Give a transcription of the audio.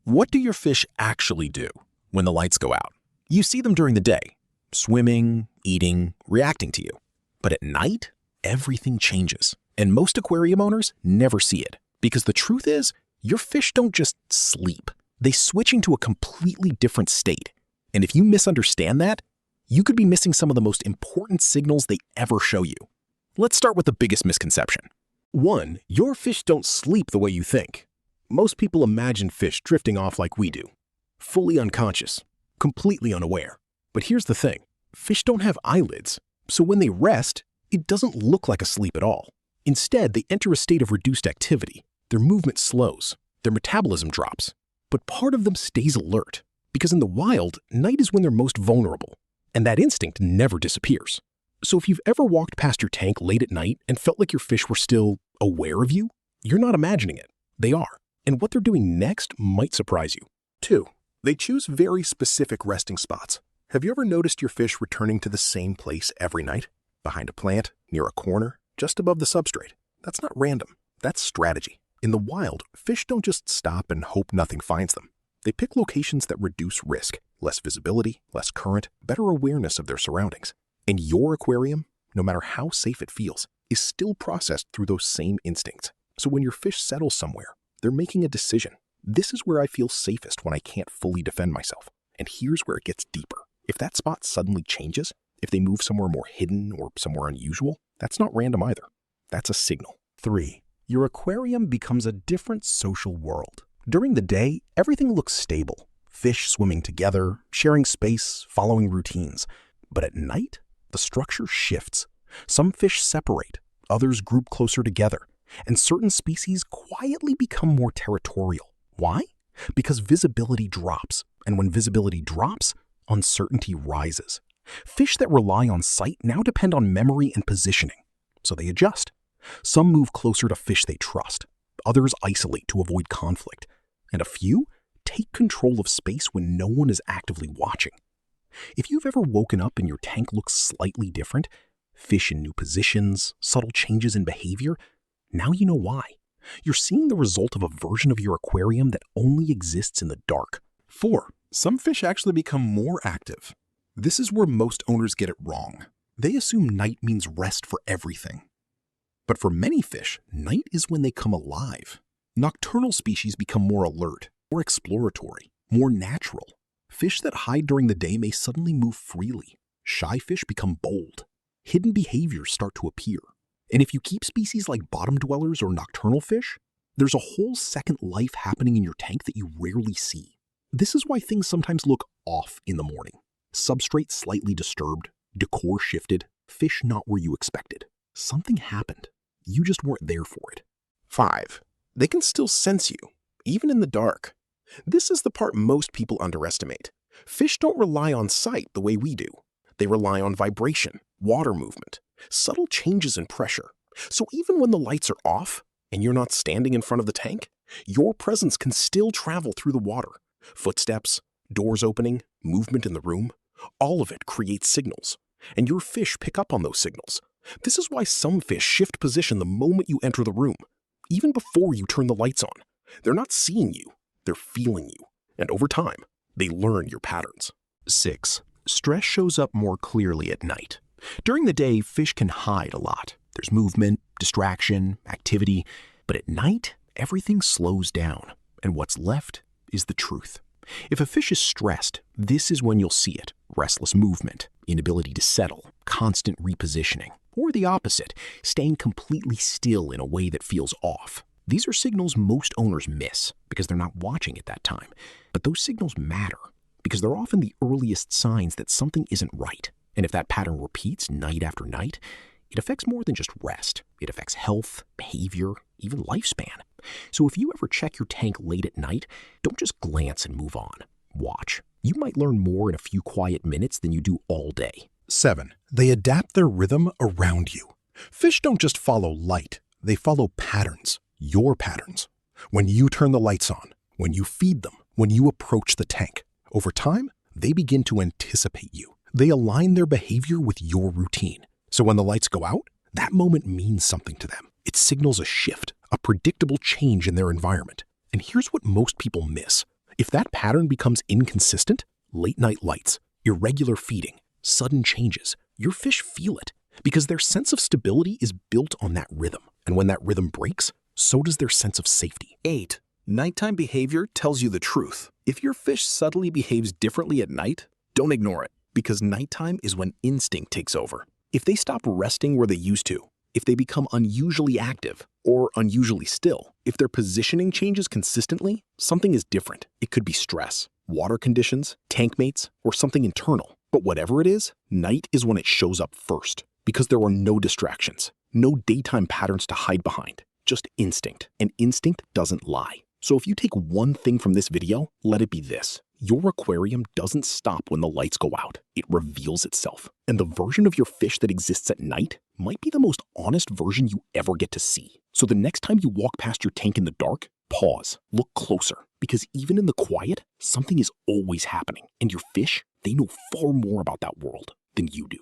What do your fish actually do when the lights go out? You see them during the day, swimming, eating, reacting to you. But at night, everything changes. And most aquarium owners never see it. Because the truth is, your fish don't just sleep. They switch into a completely different state. And if you misunderstand that, you could be missing some of the most important signals they ever show you. Let's start with the biggest misconception. 1. Your fish don't sleep the way you think. Most people imagine fish drifting off like we do, fully unconscious, completely unaware. But here's the thing, fish don't have eyelids, so when they rest, it doesn't look like a sleep at all. Instead, they enter a state of reduced activity. Their movement slows, their metabolism drops, but part of them stays alert, because in the wild, night is when they're most vulnerable, and that instinct never disappears. So if you've ever walked past your tank late at night and felt like your fish were still aware of you, you're not imagining it. They are. And what they're doing next might surprise you. 2. They choose very specific resting spots. Have you ever noticed your fish returning to the same place every night? Behind a plant, near a corner, just above the substrate. That's not random. That's strategy. In the wild, fish don't just stop and hope nothing finds them. They pick locations that reduce risk, less visibility, less current, better awareness of their surroundings. And your aquarium, no matter how safe it feels, is still processed through those same instincts. So when your fish settles somewhere, they're making a decision. This is where I feel safest when I can't fully defend myself. And here's where it gets deeper. If that spot suddenly changes, if they move somewhere more hidden or somewhere unusual, that's not random either. That's a signal. 3. Your aquarium becomes a different social world. During the day, everything looks stable. Fish swimming together, sharing space, following routines. But at night, the structure shifts. Some fish separate, others group closer together, and certain species quietly become more territorial. Why? Because visibility drops, and when visibility drops, uncertainty rises. Fish that rely on sight now depend on memory and positioning, so they adjust. Some move closer to fish they trust, others isolate to avoid conflict, and a few take control of space when no one is actively watching. If you've ever woken up and your tank looks slightly different, fish in new positions, subtle changes in behavior, now you know why. You're seeing the result of a version of your aquarium that only exists in the dark. 4. Some fish actually become more active. This is where most owners get it wrong. They assume night means rest for everything. But for many fish, night is when they come alive. Nocturnal species become more alert, more exploratory, more natural. Fish that hide during the day may suddenly move freely. Shy fish become bold. Hidden behaviors start to appear. And if you keep species like bottom dwellers or nocturnal fish, there's a whole second life happening in your tank that you rarely see. This is why things sometimes look off in the morning. Substrate slightly disturbed, decor shifted, fish not where you expected. Something happened. You just weren't there for it. 5. They can still sense you, even in the dark. This is the part most people underestimate. Fish don't rely on sight the way we do. They rely on vibration, water movement, subtle changes in pressure. So even when the lights are off and you're not standing in front of the tank, your presence can still travel through the water. Footsteps, doors opening, movement in the room, all of it creates signals. And your fish pick up on those signals. This is why some fish shift position the moment you enter the room, even before you turn the lights on. They're not seeing you, they're feeling you. And over time, they learn your patterns. 6. Stress shows up more clearly at night. During the day, fish can hide a lot. There's movement, distraction, activity. But at night, everything slows down. And what's left is the truth. If a fish is stressed, this is when you'll see it. Restless movement, inability to settle, constant repositioning. Or the opposite, staying completely still in a way that feels off. These are signals most owners miss because they're not watching at that time. But those signals matter because they're often the earliest signs that something isn't right. And if that pattern repeats night after night, it affects more than just rest. It affects health, behavior, even lifespan. So if you ever check your tank late at night, don't just glance and move on. Watch. You might learn more in a few quiet minutes than you do all day. 7. They adapt their rhythm around you. Fish don't just follow light, they follow patterns, your patterns. When you turn the lights on, when you feed them, when you approach the tank, over time, they begin to anticipate you. They align their behavior with your routine. So when the lights go out, that moment means something to them. It signals a shift, a predictable change in their environment. And here's what most people miss. If that pattern becomes inconsistent, late night lights, irregular feeding, sudden changes, your fish feel it because their sense of stability is built on that rhythm. And when that rhythm breaks, so does their sense of safety. 8. Nighttime behavior tells you the truth. If your fish subtly behaves differently at night, don't ignore it, because nighttime is when instinct takes over. If they stop resting where they used to, if they become unusually active or unusually still, if their positioning changes consistently, something is different. It could be stress, water conditions, tank mates, or something internal. But whatever it is, night is when it shows up first, because there are no distractions, no daytime patterns to hide behind, just instinct. And instinct doesn't lie. So if you take one thing from this video, let it be this. Your aquarium doesn't stop when the lights go out. It reveals itself. And the version of your fish that exists at night might be the most honest version you ever get to see. So the next time you walk past your tank in the dark, pause, look closer, because even in the quiet, something is always happening. And your fish, they know far more about that world than you do.